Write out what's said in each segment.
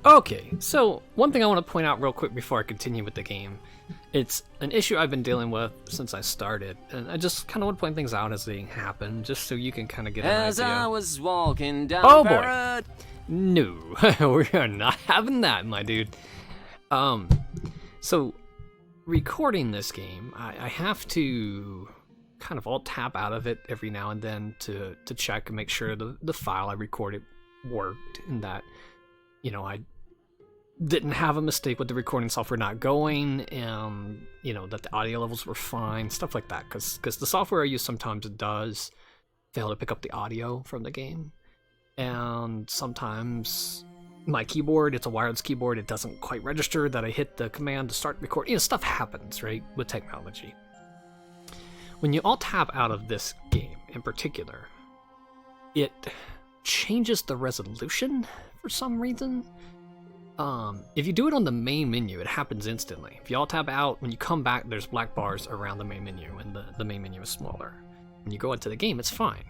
Okay, so one thing I want to point out real quick before I continue with the game. It's an issue I've been dealing with since I started, and I just kind of want to point things out as they happen, just so you can kind of get an As idea. I was walking down Oh boy. Parrot. No, we are not having that, my dude. So recording this game, I have to kind of alt tab out of it every now and then to check and make sure the file I recorded worked, and that, you know, I didn't have a mistake with the recording software not going, and, you know, that the audio levels were fine, stuff like that, because the software I use sometimes does fail to pick up the audio from the game, and sometimes my keyboard, it's a wireless keyboard, it doesn't quite register that I hit the command to start recording. You know, stuff happens, right, with technology. When you alt tab out of this game in particular, it changes the resolution for some reason. If you do it on the main menu, it happens instantly. If you alt tab out, when you come back, there's black bars around the main menu, and the main menu is smaller. When you go into the game, it's fine.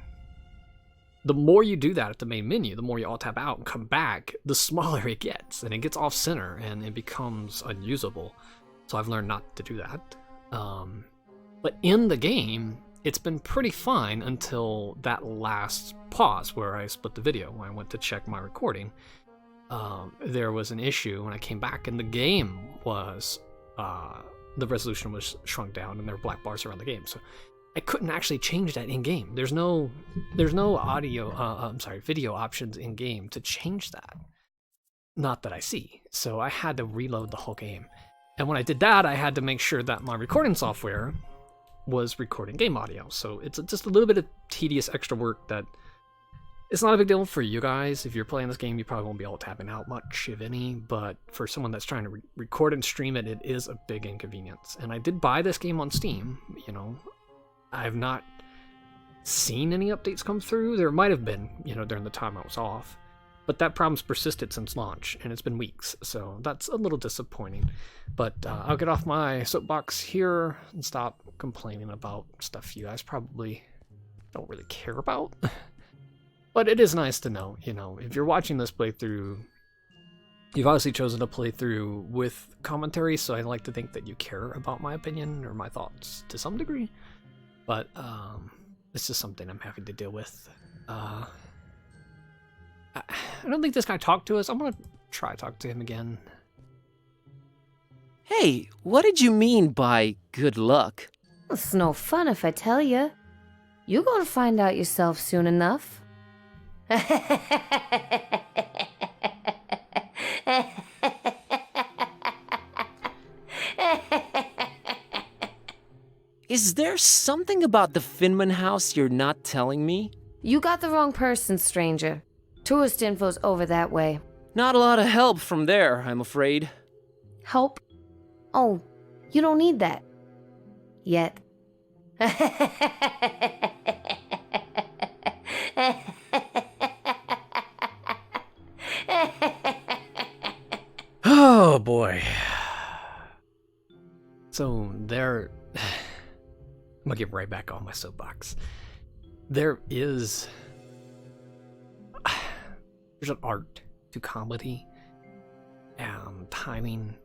The more you do that at the main menu, the more you alt tab out and come back, the smaller it gets, and it gets off center, and it becomes unusable. So I've learned not to do that. But in the game, it's been pretty fine until that last pause where I split the video, when I went to check my recording. There was an issue when I came back, and the game was, the resolution was shrunk down, and there were black bars around the game. So I couldn't actually change that in game. There's no video options in game to change that. Not that I see. So I had to reload the whole game. And when I did that, I had to make sure that my recording software was recording game audio. So it's just a little bit of tedious extra work that it's not a big deal for you guys. If you're playing this game, you probably won't be able to tapping out much, if any. But for someone that's trying to record and stream it, it is a big inconvenience. And I did buy this game on Steam. You know, I've not seen any updates come through. There might have been, you know, during the time I was off. But that problem's persisted since launch, and it's been weeks. So that's a little disappointing. But I'll get off my soapbox here and stop complaining about stuff you guys probably don't really care about. But it is nice to know, you know, if you're watching this playthrough, you've obviously chosen to play through with commentary, so I like to think that you care about my opinion or my thoughts to some degree. But it's just something I'm having to deal with. I don't think this guy talked to us. I'm going to try to talk to him again. Hey, what did you mean by good luck? It's no fun if I tell you. You're gonna find out yourself soon enough. Is there something about the Finman house you're not telling me? You got the wrong person, stranger. Tourist info's over that way. Not a lot of help from there, I'm afraid. Help? Oh, you don't need that. Yet. Oh boy. So there, I'm gonna get right back on my soapbox. There's an art to comedy and timing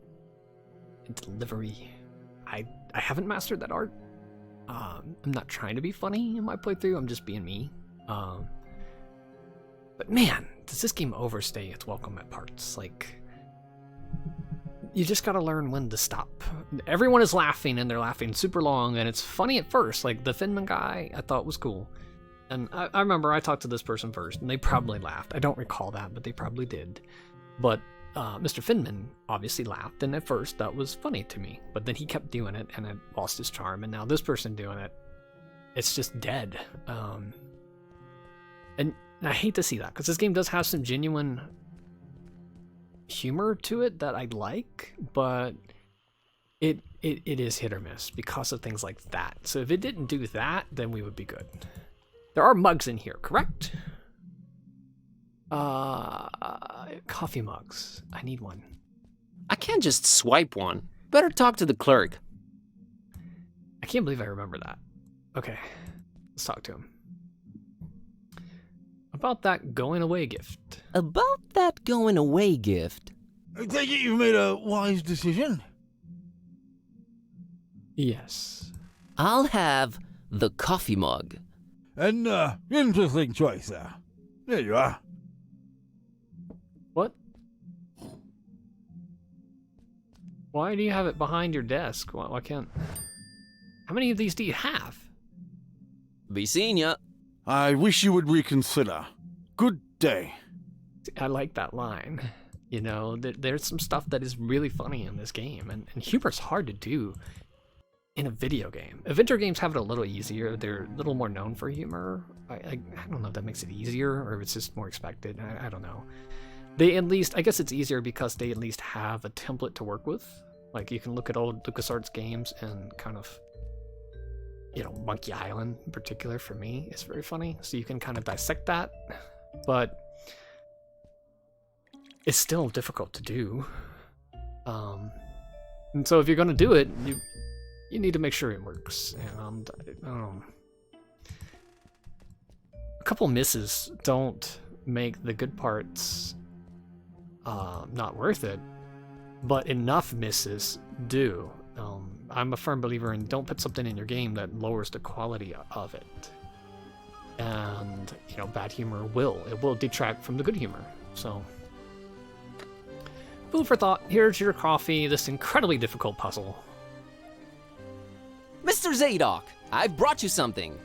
and delivery. I haven't mastered that art. I'm not trying to be funny in my playthrough, I'm just being me. But man, does this game overstay its welcome at parts. Like, you just gotta learn when to stop. Everyone is laughing, and they're laughing super long, and it's funny at first. Like, the Finman guy, I thought was cool. And I remember I talked to this person first, and they probably laughed. I don't recall that, but they probably did. But Mr. Finman obviously laughed, and at first that was funny to me. But then he kept doing it, and it lost his charm. And now this person doing it, it's just dead. And I hate to see that, because this game does have some genuine humor to it that I like, but it is hit or miss because of things like that. So if it didn't do that, then we would be good. There are mugs in here, correct? Coffee mugs. I need one. I can't just swipe one. Better talk to the clerk. I can't believe I remember that. Okay, let's talk to him. About that going away gift. About that going away gift, I take it you've made a wise decision? Yes. I'll have the coffee mug. An interesting choice there. There you are. What? Why do you have it behind your desk? Why can't... How many of these do you have? Be seeing ya. I wish you would reconsider. Good day. I like that line. You know, there's some stuff that is really funny in this game, and humor's hard to do in a video game. Adventure games have it a little easier. They're a little more known for humor. I don't know if that makes it easier, or if it's just more expected. I don't know. They at least, I guess it's easier because they at least have a template to work with. Like, you can look at old LucasArts games and kind of, you know, Monkey Island in particular for me is very funny. So you can kind of dissect that, but it's still difficult to do. And so if you're going to do it, you need to make sure it works. And a couple misses don't make the good parts not worth it, but enough misses do. I'm a firm believer in don't put something in your game that lowers the quality of it. And, you know, bad humor will detract from the good humor. So, food for thought. Here's your coffee, this incredibly difficult puzzle. Mr. Zadok, I've brought you something.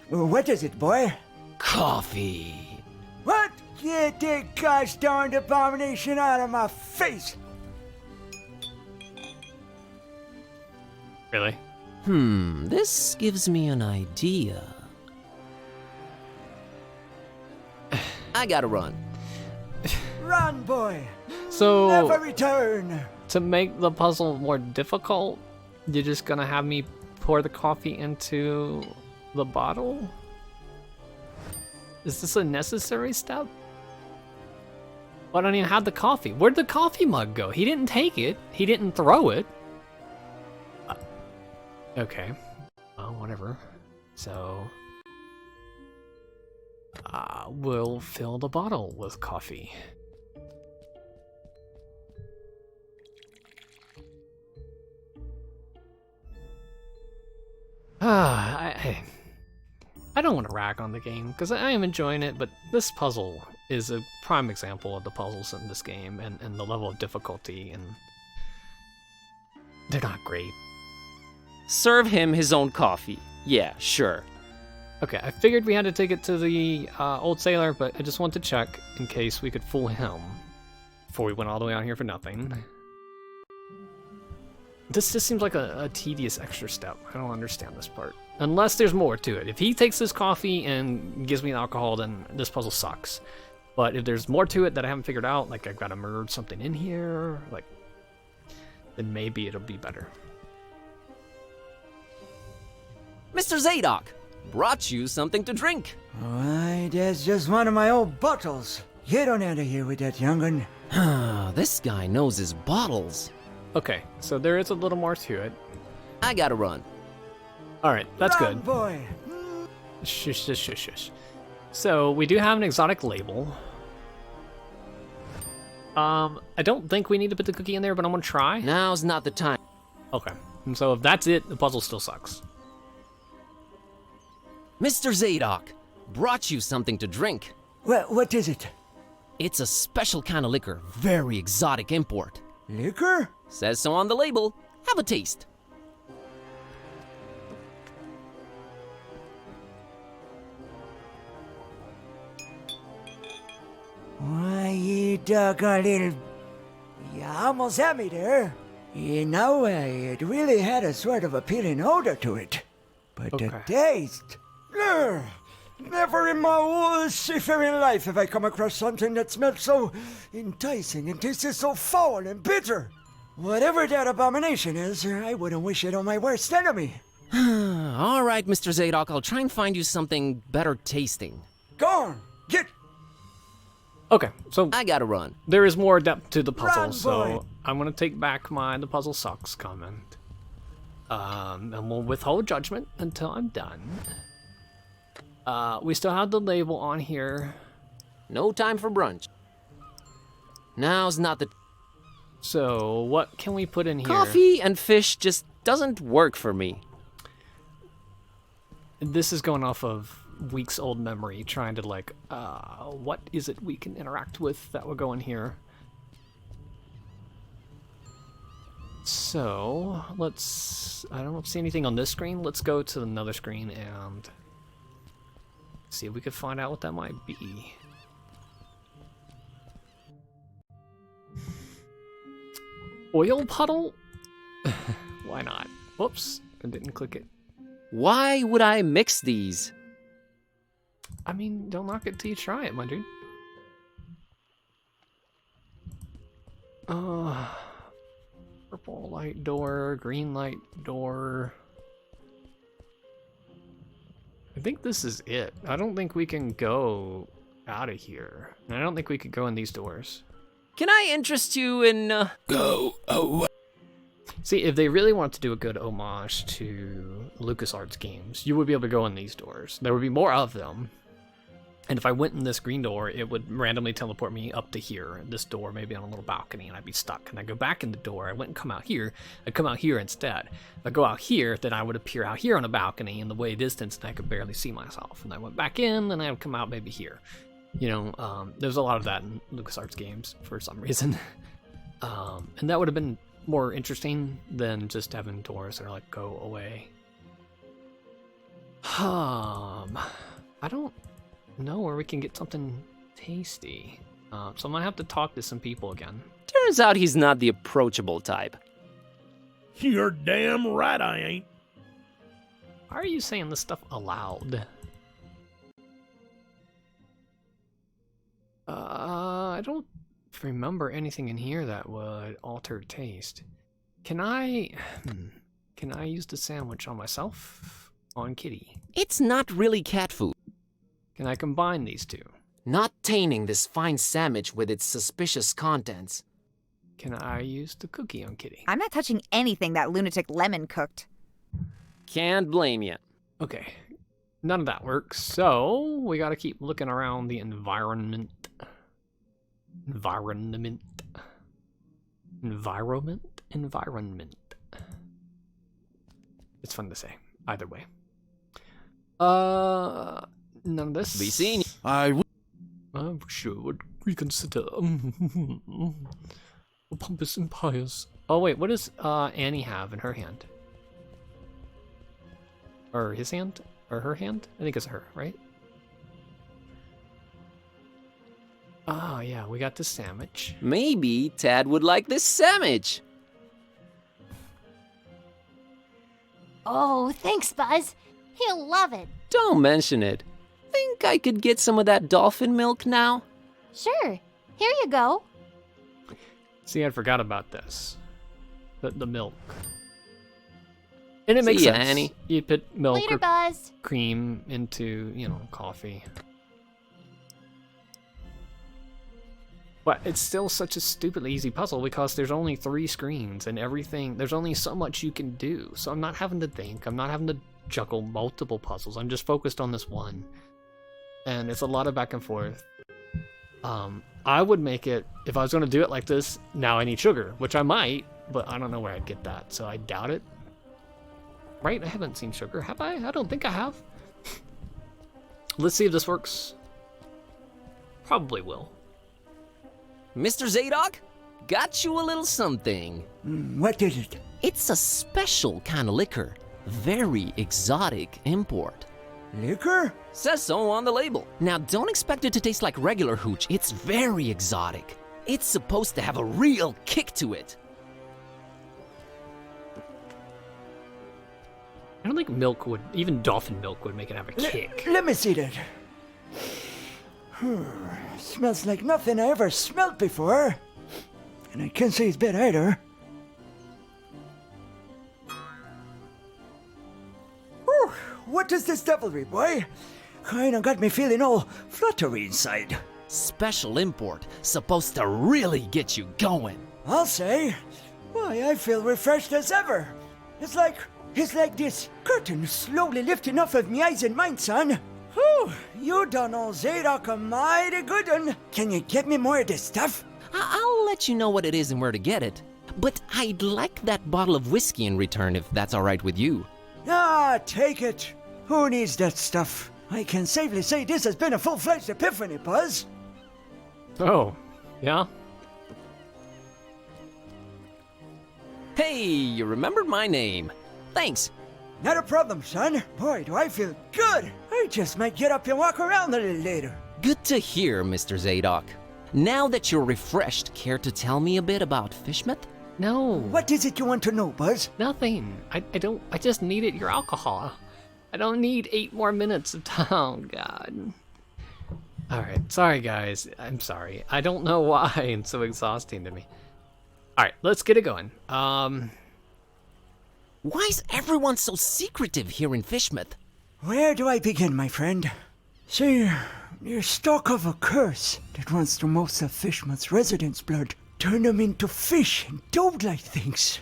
What is it, boy? Coffee. What? Get that gosh darned abomination out of my face! Really? This gives me an idea. I gotta run. Run, boy! So, Never return! to make the puzzle more difficult, you're just gonna have me pour the coffee into the bottle? Is this a necessary step? Well, I don't even have the coffee. Where'd the coffee mug go? He didn't take it. He didn't throw it. Okay. Well, whatever. So, we'll fill the bottle with coffee. I don't want to rag on the game, because I am enjoying it, but this puzzle is a prime example of the puzzles in this game, and the level of difficulty, and they're not great. Serve him his own coffee. Yeah, sure. Okay, I figured we had to take it to the old sailor, but I just wanted to check in case we could fool him before we went all the way out here for nothing. This just seems like a tedious extra step. I don't understand this part. Unless there's more to it. If he takes this coffee and gives me alcohol, then this puzzle sucks. But if there's more to it that I haven't figured out, like I've got to merge something in here, like, then maybe it'll be better. Mr. Zadok, brought you something to drink. Why, that's just one of my old bottles. Get on out of here with that, young'un. This guy knows his bottles. Okay, so there is a little more to it. I gotta run. Alright, that's Run, good. boy! Shush, shush, shush, shush. So, we do have an exotic label. I don't think we need to put the cookie in there, but I'm gonna try. Now's not the time. Okay, and so if that's it, the puzzle still sucks. Mr. Zadok, brought you something to drink. What is it? It's a special kind of liquor, very exotic import. Liquor? Says so on the label. Have a taste. Why, you doggone little... You almost had me there. You know, it really had a sort of appealing odor to it. But the Okay. taste... Ugh, never in my whole seafaring life have I come across something that smelled so enticing and tasted so foul and bitter. Whatever that abomination is, I wouldn't wish it on my worst enemy. All right, Mr. Zadok, I'll try and find you something better tasting. Go on, get... Okay, so I gotta run. there is more depth to the puzzle, Run, so boy. I'm gonna take back my "the puzzle sucks" comment. And we'll withhold judgment until I'm done. We still have the label on here. No time for brunch. Now's not the... So, what can we put in here? Coffee and fish just doesn't work for me. This is going off of weeks old memory, trying to like, what is it we can interact with that will go in here? So, I don't see anything on this screen. Let's go to another screen and see if we can find out what that might be. Oil puddle? Why not? Whoops, I didn't click it. Why would I mix these? I mean, don't knock it till you try it, my dude. Purple light door, green light door. I think this is it. I don't think we can go out of here. And I don't think we could go in these doors. Can I interest you in, Go away. See, if they really wanted to do a good homage to LucasArts games, you would be able to go in these doors. There would be more of them. And if I went in this green door, it would randomly teleport me up to here, this door, maybe on a little balcony, and I'd be stuck. And I'd go back in the door, I wouldn't come out here, I'd come out here instead. If I go out here, then I would appear out here on a balcony in the way distance, and I could barely see myself. And I went back in, and I would come out maybe here. You know, there's a lot of that in LucasArts games for some reason. And that would have been more interesting than just having doors that are like, go away. I don't know where we can get something tasty. So I'm gonna have to talk to some people again. turns out he's not the approachable type. You're damn right I ain't. Why are you saying this stuff aloud? I don't remember anything in here that would alter taste. Can I use the sandwich on myself? On Kitty? It's not really cat food. Can I combine these two? Not tainting this fine sandwich with its suspicious contents. Can I use the cookie on Kitty? I'm not touching anything that lunatic Lemon cooked. Can't blame you. Okay, none of that works, so we gotta keep looking around the environment. Environment. It's fun to say, either way. None of this. Be seen. I sure would reconsider. Pompous and pious. Oh wait, what does Annie have in her hand? Or his hand? Or her hand? I think it's her, right? Oh yeah, we got the sandwich. Maybe Tad would like this sandwich. Oh, thanks, Buzz. He'll love it. Don't mention it. Think I could get some of that dolphin milk now? Sure. Here you go. See, I forgot about this. The milk. And it See makes ya, sense. Annie. You put milk Later, or Buzz. cream into, coffee. But it's still such a stupidly easy puzzle because there's only 3 screens and everything. There's only so much you can do. So I'm not having to think. I'm not having to juggle multiple puzzles. I'm just focused on this one. And it's a lot of back and forth. I would make it, if I was going to do it like this, now I need sugar, which I might, but I don't know where I'd get that, so I doubt it. Right? I haven't seen sugar, have I? I don't think I have. Let's see if this works. Probably will. Mr. Zadok, got you a little something. What is it? It's a special kind of liquor. Very exotic import. Liquor? Says so on the label. Now, don't expect it to taste like regular hooch. It's very exotic. It's supposed to have a real kick to it. I don't think milk would, even dolphin milk would make it have a kick. Let me see that. Smells like nothing I ever smelled before. And I can't say it's bad either. Whew, what is this devilry, boy? Kinda got me feeling all fluttery inside. Special import. Supposed to really get you going. I'll say. Why, I feel refreshed as ever. It's like this curtain slowly lifting off of me eyes and mind, son. Whew, you done old Zadok a mighty good one. Can you get me more of this stuff? I'll let you know what it is and where to get it. But I'd like that bottle of whiskey in return if that's all right with you. Ah, take it. Who needs that stuff? I can safely say this has been a full-fledged epiphany, Buzz. Oh, yeah? Hey, you remembered my name. Thanks. Not a problem, son. Boy, do I feel good. I just might get up and walk around a little later. Good to hear, Mr. Zadok. Now that you're refreshed, care to tell me a bit about Fishmouth? No. What is it you want to know, Buzz? Nothing. I just needed your alcohol. I don't need 8 more minutes of time. Oh, God. Alright, sorry guys. I'm sorry. I don't know why it's so exhausting to me. Alright, let's get it going. Why is everyone so secretive here in Fishmouth? Where do I begin, my friend? See, you're stuck of a curse that runs through most of Fishmouth's residents' blood. Turn them into fish and toad-like things.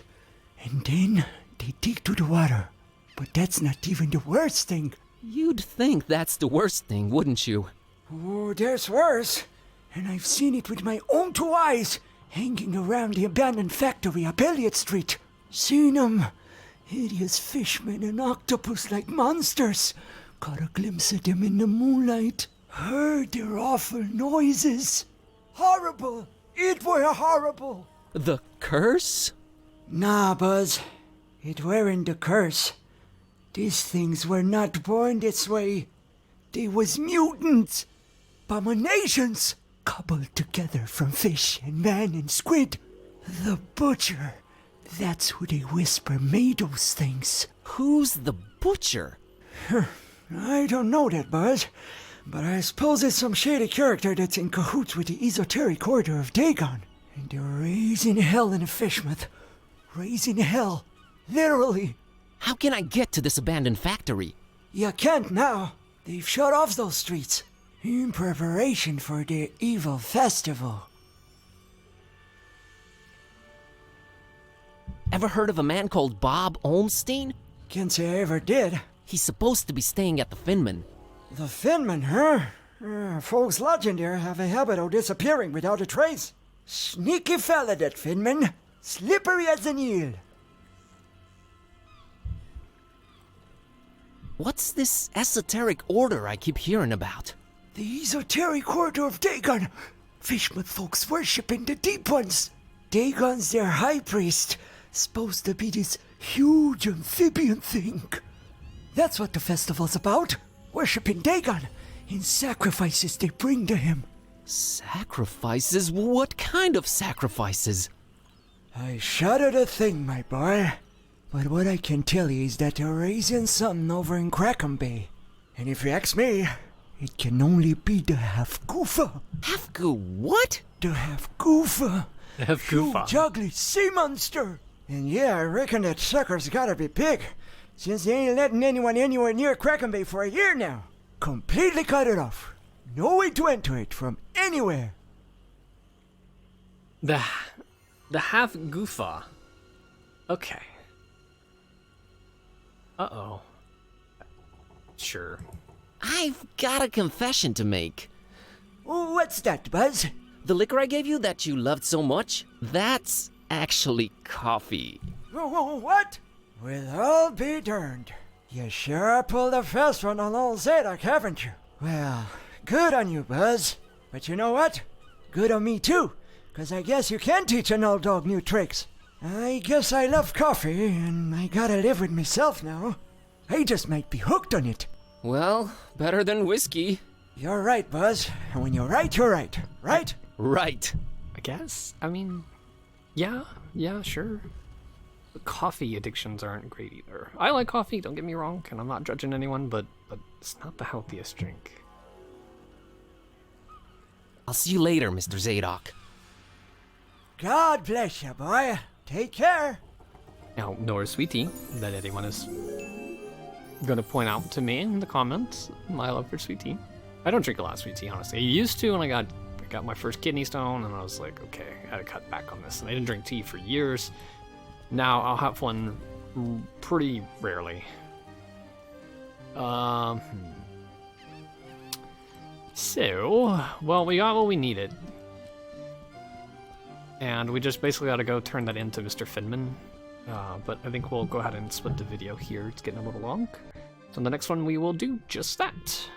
And then they dig to the water. But that's not even the worst thing. You'd think that's the worst thing, wouldn't you? Oh, there's worse. And I've seen it with my own 2 eyes, hanging around the abandoned factory up Elliott Street. Seen them. Hideous fishmen and octopus-like monsters. Caught a glimpse of them in the moonlight. Heard their awful noises. Horrible. It were horrible. The curse? Nah, Buzz. It weren't the curse. These things were not born this way. They was mutants. Abominations. Coupled together from fish and man and squid. The butcher. That's who they whisper made those things. Who's the butcher? I don't know that, Buzz. But I suppose it's some shady character that's in cahoots with the esoteric order of Dagon. And they're raising hell in Fishmouth. Raising hell. Literally. How can I get to this abandoned factory? You can't now. They've shut off those streets. In preparation for their evil festival. Ever heard of a man called Bob Olmstein? Can't say I ever did. He's supposed to be staying at the Finman. The Finman, huh? Folks lodging there have a habit of disappearing without a trace. Sneaky fella, that Finman. Slippery as an eel. What's this esoteric order I keep hearing about? The esoteric order of Dagon. Fishmouth folks worshipping the deep ones. Dagon's their high priest. Supposed to be this huge amphibian thing. That's what the festival's about. Worshipping Dagon in sacrifices they bring to him. Sacrifices? What kind of sacrifices? I shudder to think, my boy. But what I can tell you is that they're raising something over in Crackham Bay. And if you ask me, it can only be the half-goofa. What? The half-goofa. Half-goofa. Huge, ugly sea monster. And yeah, I reckon that sucker's gotta be big, since they ain't letting anyone anywhere near Crackham Bay for a year now. Completely cut it off. No way to enter it from anywhere. The half goofa. Okay. Uh-oh. Sure. I've got a confession to make. What's that, Buzz? The liquor I gave you that you loved so much, that's actually coffee. What? Well, I'll be darned. You sure pulled a fast one on old Zadok, haven't you? Well, good on you, Buzz. But you know what? Good on me, too. 'Cause I guess you can teach an old dog new tricks. I guess I love coffee, and I gotta live with myself now. I just might be hooked on it. Well, better than whiskey. You're right, Buzz. And when you're right, you're right. Right? Right. I guess. I mean, yeah, sure. But coffee addictions aren't great either. I like coffee, don't get me wrong, and I'm not judging anyone, but it's not the healthiest drink. I'll see you later, Mr. Zadok. God bless you, boy. Take care. Now, Nora Sweetie, that anyone is gonna point out to me in the comments, my love for sweet tea. I don't drink a lot of sweet tea, honestly. I used to when I got my first kidney stone, and I was like, okay, I gotta cut back on this. And I didn't drink tea for years. Now I'll have one pretty rarely. So, well, we got what we needed. And we just basically got to go turn that into Mr. Finman. But I think we'll go ahead and split the video here. It's getting a little long. So in the next one, we will do just that.